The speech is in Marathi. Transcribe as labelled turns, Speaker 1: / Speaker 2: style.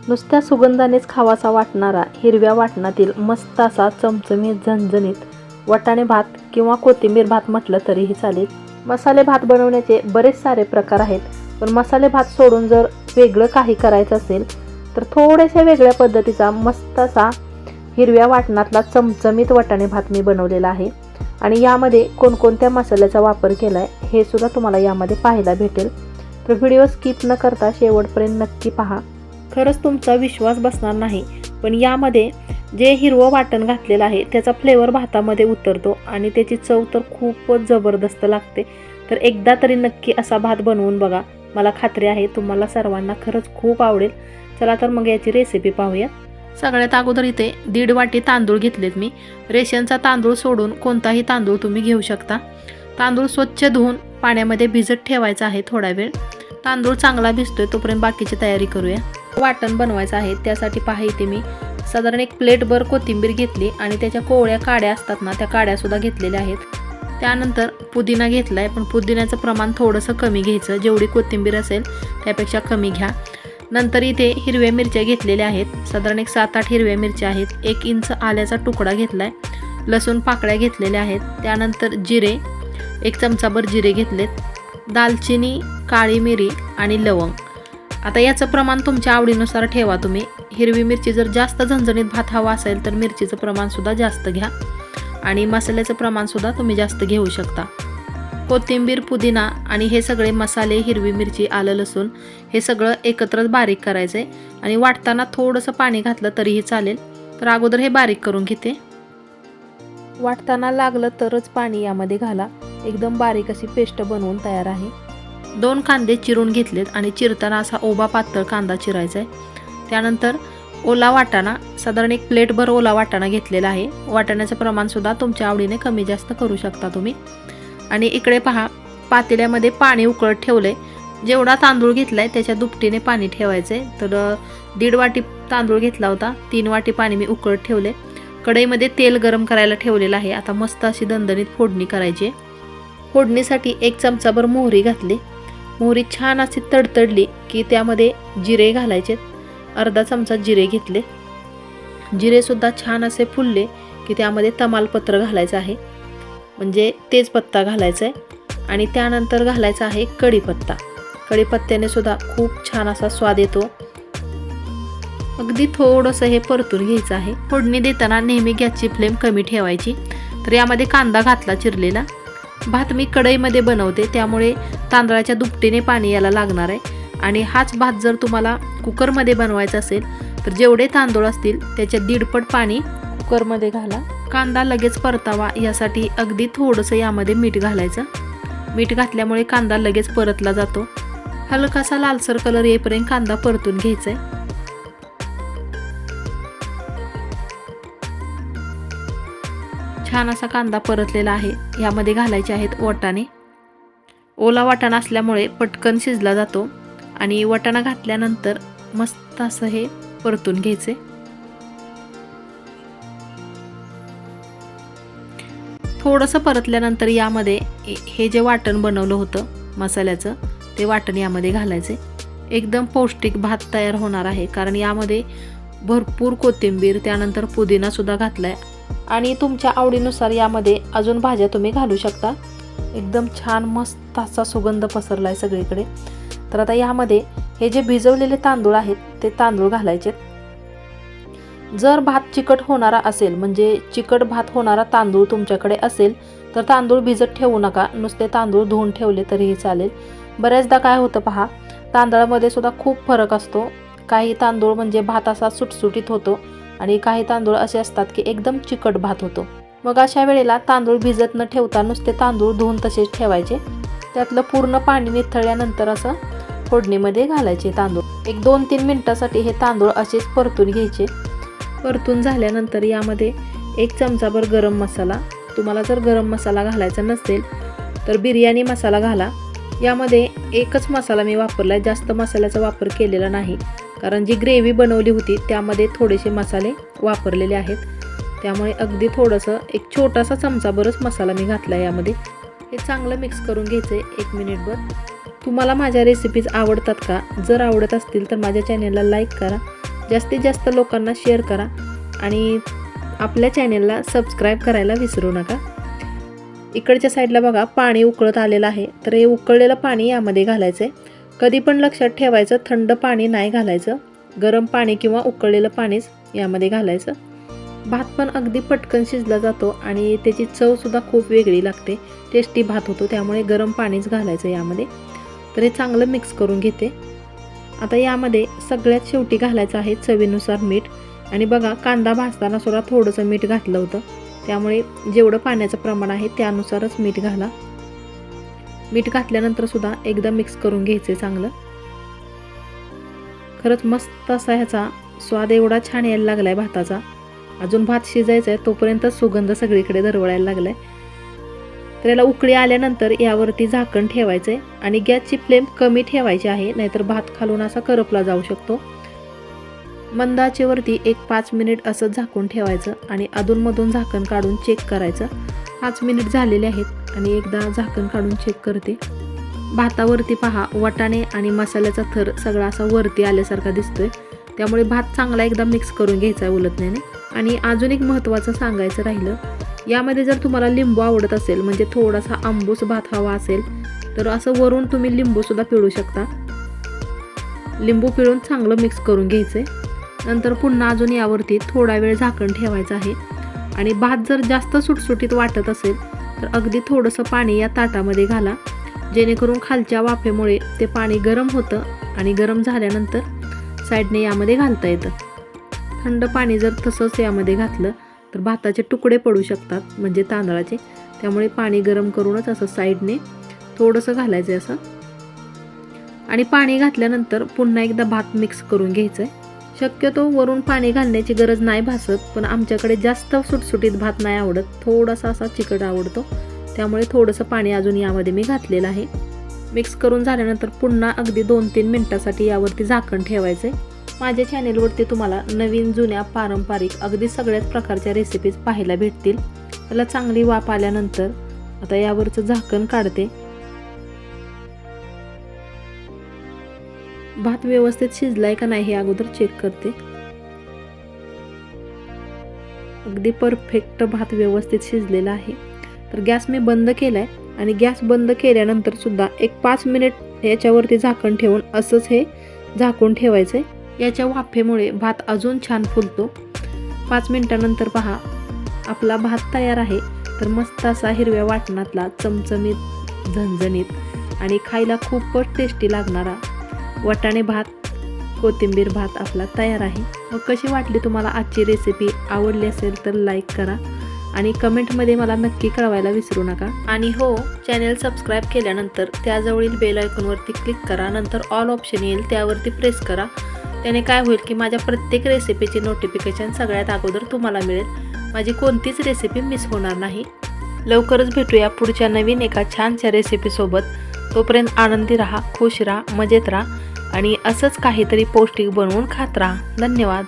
Speaker 1: नुसत्या सुगंधानेच खावासा वाटणारा हिरव्या वाटणातील मस्त असा चमचमीत झणझणीत वाटाणे भात किंवा कोथिंबीर भात म्हटलं तरीही चालेल। मसाले भात बनवण्याचे बरेच सारे प्रकार आहेत, पण मसाले भात सोडून जर वेगळं काही करायचं असेल तर थोड्याशा वेगळ्या पद्धतीचा मस्त असा हिरव्या वाटणातला चमचमीत वाटाणे भात मी बनवलेला आहे। आणि यामध्ये कोणकोणत्या मसाल्याचा वापर केला आहे हे सुद्धा तुम्हाला यामध्ये पाहायला भेटेल, तर व्हिडिओ स्किप न करता शेवटपर्यंत नक्की पहा। खरंच तुमचा विश्वास बसणार नाही, पण यामध्ये जे हिरवं वाटण घातलेलं आहे त्याचा फ्लेवर भातामध्ये उतरतो आणि त्याची चव तर खूपच जबरदस्त लागते। तर एकदा तरी नक्की असा भात बनवून बघा, मला खात्री आहे तुम्हाला सर्वांना खरंच खूप आवडेल। चला तर मग याची रेसिपी पाहूया। सगळ्यात अगोदर इथे 1.5 वाटी तांदूळ घेतलेत मी। रेशनचा तांदूळ सोडून कोणताही तांदूळ तुम्ही घेऊ शकता। तांदूळ स्वच्छ धुवून पाण्यामध्ये भिजत ठेवायचा आहे थोडा वेळ। तांदूळ चांगला भिजतोय तोपर्यंत बाकीची तयारी करूया। वाटण बनवायचं आहे, त्यासाठी पहा इथे मी साधारण 1 प्लेटभर कोथिंबीर घेतली आणि त्याच्या कोवळ्या काड्या असतात ना, त्या काड्या सुद्धा घेतलेल्या आहेत। त्यानंतर पुदिना घेतलाय, पण पुदिन्याचं प्रमाण थोडंसं कमी घ्यायचं, जेवढी कोथिंबीर असेल त्यापेक्षा कमी घ्या। नंतर इथे हिरव्या मिरच्या घेतलेल्या आहेत, साधारण 7-8 हिरव्या मिरच्या आहेत। 1 इंच आल्याचा तुकडा घेतलाय, लसूण पाकळ्या घेतलेल्या आहेत। त्यानंतर जिरे 1 चमचाभर जिरे घेतलेत, दालचिनी, काळी मिरी आणि लवंग। आता याचं प्रमाण तुमच्या आवडीनुसार ठेवा तुम्ही। हिरवी मिरची जर जास्त झणझणीत भात हवा असेल तर मिरचीचं प्रमाण सुद्धा जास्त घ्या आणि मसाल्याचं प्रमाण सुद्धा तुम्ही जास्त घेऊ शकता। कोथिंबीर, पुदिना आणि हे सगळे मसाले, हिरवी मिरची, आलं, लसूण हे सगळं एकत्रच बारीक करायचं आहे आणि वाटताना थोडंसं पाणी घातलं तरीही चालेल। तर अगोदर हे बारीक करून घेते। वाटताना लागलं तरच पाणी यामध्ये घाला, एकदम बारीक अशी पेस्ट बनवून तयार आहे। 2 कांदे चिरून घेतलेत आणि चिरताना असा उभा पातळ कांदा चिरायचा आहे। त्यानंतर ओला वाटाणा, साधारण 1 प्लेटभर ओला वाटाणा घेतलेला आहे। वाटाण्याचं प्रमाण सुद्धा तुमच्या आवडीने कमी जास्त करू शकता तुम्ही। आणि इकडे पहा, पातेल्यामध्ये पाणी उकळत ठेवलंय। जेवढा तांदूळ घेतलाय त्याच्या दुपटीने पाणी ठेवायचंय। तर 1.5 वाटी तांदूळ घेतला होता, 3 वाटी पाणी मी उकळत ठेवले। कढईमध्ये तेल गरम करायला ठेवलेलं आहे। आता मस्त अशी दणदणीत फोडणी करायची आहे। फोडणीसाठी 1 चमचाभर मोहरी घातली। मोहरी छान अशी तडतडली की त्यामध्ये जिरे घालायचे, अर्धा चमचा जिरे घेतले। जिरे सुद्धा छान असे फुलले की त्यामध्ये तमालपत्र घालायचं आहे, म्हणजे तेजपत्ता घालायचा आहे। आणि त्यानंतर घालायचा आहे कढीपत्ता। कढीपत्त्याने सुद्धा खूप छान असा स्वाद येतो। अगदी थोडंसं हे परतून घ्यायचं आहे। फोडणी देताना नेहमी गॅसची फ्लेम कमी ठेवायची। तर यामध्ये कांदा घातला चिरलेला। भात मी कढईमध्ये बनवते त्यामुळे तांदळाच्या दुपटीने पाणी याला लागणार आहे। आणि हाच भात जर तुम्हाला कुकरमध्ये बनवायचा असेल तर जेवढे तांदूळ असतील त्याच्या 1.5 पट पाणी कुकरमध्ये घाला। कांदा लगेच परतावा यासाठी अगदी थोडंसं यामध्ये मीठ घालायचं। मीठ घातल्यामुळे कांदा लगेच परतला जातो। हलकासा लालसर कलर येईपर्यंत कांदा परतून घ्यायचा आहे। छान असा कांदा परतलेला आहे। यामध्ये घालायचे आहेत वाटाणे। ओला वाटाणा असल्यामुळे पटकन शिजला जातो आणि वाटाणा घातल्यानंतर मस्त असं हे परतून घ्यायचे। थोडंसं परतल्यानंतर यामध्ये हे जे वाटण बनवलं होतं मसाल्याचं ते वाटण यामध्ये घालायचे। एकदम पौष्टिक भात तयार होणार आहे, कारण यामध्ये भरपूर कोथिंबीर, त्यानंतर पुदिना सुद्धा घातलाय आणि तुमच्या आवडीनुसार यामध्ये अजून भाज्या तुम्ही घालू शकता। एकदम छान मस्त असा सुगंध पसरलाय सगळीकडे। तर आता यामध्ये हे जे भिजवलेले तांदूळ आहेत ते तांदूळ घालायचे। जर भात चिकट होणारा असेल, म्हणजे चिकट भात होणारा तांदूळ तुमच्याकडे असेल तर तांदूळ भिजत ठेवू नका, नुसते तांदूळ धुवून ठेवले तरीही चालेल। बऱ्याचदा काय होतं पहा, तांदळामध्ये सुद्धा खूप फरक असतो। काही तांदूळ म्हणजे भात असा सुटसुटीत होतो आणि काही तांदूळ असे असतात की एकदम चिकट भात होतो। मग अशा वेळेला तांदूळ भिजत न ठेवता नुसते तांदूळ धुवून तसेच ठेवायचे। त्यातलं पूर्ण पाणी निथळल्यानंतर असं फोडणीमध्ये घालायचे तांदूळ। 1-2-3 मिनिटासाठी हे तांदूळ असेच परतून घ्यायचे। परतून झाल्यानंतर यामध्ये 1 चमचाभर गरम मसाला, तुम्हाला जर गरम मसाला घालायचा नसेल तर बिर्याणी मसाला घाला। यामध्ये एकच मसाला मी वापरला, जास्त मसाल्याचा वापर केलेला नाही, कारण जी ग्रेव्ही बनवली होती त्यामध्ये थोडेसे मसाले वापरलेले आहेत। त्यामुळे अगदी थोडंसं 1 छोटासा चमचाभरच मसाला मी घातला यामध्ये। हे चांगलं मिक्स करून घ्यायचं 1 मिनिटभर। तुम्हाला माझ्या रेसिपीज आवडतात का? जर आवडत असतील तर माझ्या चॅनलला लाईक करा जास्तीत जास्त लोकांना शेअर करा आणि आपल्या चॅनेलला सबस्क्राईब करायला विसरू नका. इकडच्या साईडला बघा पाणी उकळत आलेलं आहे. तर हे उकळलेलं पाणी यामध्ये घालायचं आहे. कधी पण लक्षात ठेवायचं, थंड पाणी नाही घालायचं, गरम पाणी किंवा उकळलेलं पाणीच यामध्ये घालायचं. भात पण अगदी पटकन शिजला जातो आणि त्याची चवसुद्धा खूप वेगळी लागते, टेस्टी भात होतो. त्यामुळे गरम पाणीच घालायचं यामध्ये. तर हे चांगलं मिक्स करून घेते. आता यामध्ये सगळ्यात शेवटी घालायचं आहे चवीनुसार मीठ. आणि बघा कांदा भाजताना सुद्धा थोडंसं मीठ घातलं होतं, त्यामुळे जेवढं पाण्याचं प्रमाण आहे त्यानुसारच मीठ घाला. मीठ घातल्यानंतर सुद्धा एकदा मिक्स करून घ्यायचं चांगलं. खरंच मस्त असा ह्याचा स्वाद एवढा छान यायला लागला आहे भाताचा. अजून भात शिजायचा आहे तोपर्यंत सुगंध सगळीकडे दरवळायला लागला आहे. तर याला उकळी आल्यानंतर यावरती झाकण ठेवायचं आहे आणि गॅसची फ्लेम कमी ठेवायची आहे, नाहीतर भात खालून असा करपला जाऊ शकतो. मंद आचेवरती 1-5 मिनिट असं झाकून ठेवायचं आणि अधूनमधून झाकण काढून चेक करायचं. 5 मिनिट झालेले आहेत आणि एकदा झाकण काढून चेक करते. भातावरती पहा वाटाणे आणि मसाल्याचा थर सगळा असा वरती आल्यासारखा दिसतोय. त्यामुळे भात चांगला एकदा मिक्स करून घ्यायचा आहे उलटण्याने. आणि अजून एक महत्त्वाचं सांगायचं राहिलं, यामध्ये जर तुम्हाला लिंबू आवडत असेल, म्हणजे थोडासा आंबूस भात हवा असेल, तर असं वरून तुम्ही लिंबूसुद्धा पिळू शकता. लिंबू पिळून चांगलं मिक्स करून घ्यायचं आहे. नंतर पुन्हा अजून यावरती थोडा वेळ झाकण ठेवायचं आहे. आणि भात जर जास्त सुटसुटीत वाटत असेल तर अगदी थोडंसं पाणी या ताटामध्ये घाला, जेणेकरून खालच्या वाफेमुळे ते पाणी गरम होतं आणि गरम झाल्यानंतर साईडने यामध्ये घालता येतं. थंड पाणी जर तसंच यामध्ये घातलं तर भाताचे तुकडे पडू शकतात, म्हणजे तांदळाचे. त्यामुळे पाणी गरम करूनच असं साईडने थोडंसं घालायचं असं. आणि पाणी घातल्यानंतर पुन्हा एकदा भात मिक्स करून घ्यायचं आहे. शक्यतो वरून पाणी घालण्याची गरज नाही भासत, पण आमच्याकडे जास्त सुटसुटीत भात नाही आवडत, थोडासा असा चिकट आवडतो. त्यामुळे थोडंसं पाणी अजून यामध्ये मी घातलेलं आहे. मिक्स करून झाल्यानंतर पुन्हा अगदी 2-3 मिनटासाठी यावरती झाकण ठेवायचं आहे. माझ्या चॅनेलवरती तुम्हाला नवीन जुन्या पारंपरिक अगदी सगळ्याच प्रकारच्या रेसिपीज पाहायला भेटतील. त्याला चांगली वाफ आल्यानंतर आता यावरचं झाकण काढते. भात व्यवस्थित शिजलाय का नाही हे अगोदर चेक करते. अगदी परफेक्ट भात व्यवस्थित शिजलेला आहे. तर गॅस मी बंद केलाय आणि गॅस बंद केल्यानंतर सुद्धा 1-5 मिनिट याच्यावरती झाकण ठेवून असंच हे झाकून ठेवायचं आहे. याच्या वाफेमुळे भात अजून छान फुलतो. 5 मिनिटानंतर पहा आपला भात तयार आहे. तर मस्त असा हिरव्या वाटणातला चमचमीत, झणझणीत आणि खायला खूपच टेस्टी लागणारा वाटाणे भात, कोथिंबीर भात आपला तयार आहे. मग कशी वाटली तुम्हाला आजची रेसिपी? आवडली असेल तर लाईक करा आणि कमेंटमध्ये मला नक्की कळवायला विसरू नका. आणि हो, चॅनेल सबस्क्राईब केल्यानंतर त्याजवळील बेल आयकॉनवरती क्लिक करा. नंतर ऑल ऑप्शन येईल, त्यावरती प्रेस करा. त्याने काय होईल की माझ्या प्रत्येक रेसिपीची नोटिफिकेशन सगळ्यात अगोदर तुम्हाला मिळेल. माझी कोणतीच रेसिपी मिस होणार नाही. लवकरच भेटूया पुढच्या नवीन एका छानशा रेसिपीसोबत. तोपर्यंत आनंदी राहा, खुश राहा, मजेत राहा आणि असंच काहीतरी पौष्टिक बनवून खात राहा. धन्यवाद.